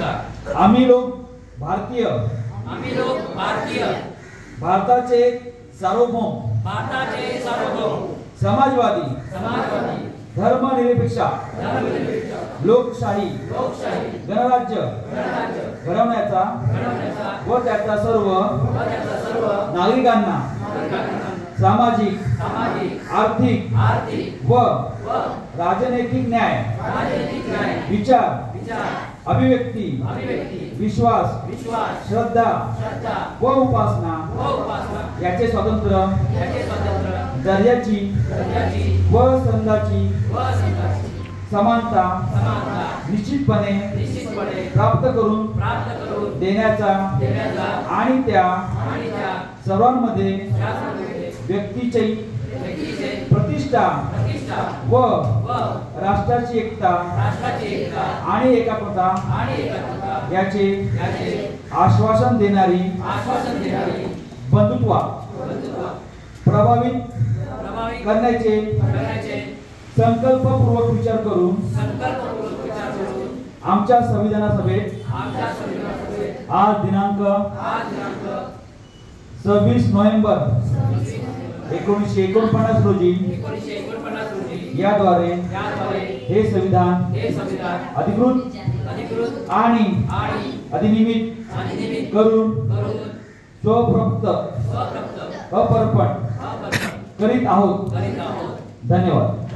अधिकार। आम्ही लोक भारतीय भारताचे सार्वभौम समाजवादी धर्मनिरपेक्ष लोकशाही गणराज्य घडवण्याचा व त्याचा सर्व नागरिकांना सामाजिक आर्थिक व राजनैतिक न्याय विचार अभिव्यक्ती विश्वास श्रद्धा व उपासना याचे स्वातंत्र्य दर्जाची व संघाची समानता निश्चितपणे प्राप्त करून देण्याचा आणि त्या सर्वांमध्ये व्यक्तीची प्रतिष्ठा व राष्ट्राची एकता आणि एकात्मता याचे आश्वासन देणारी बंधुत्व प्रभावित करण्याचे संकल्पपूर्वक विचार करून आमच्या संविधान सभेत आज दिनांक 26 नोव्हेंबर 1949 रोजी याद्वारे हे संविधान अधिकृत आणि अधिनियमित करून स्वप्राप्त अपर्पण करीत आहोत। धन्यवाद।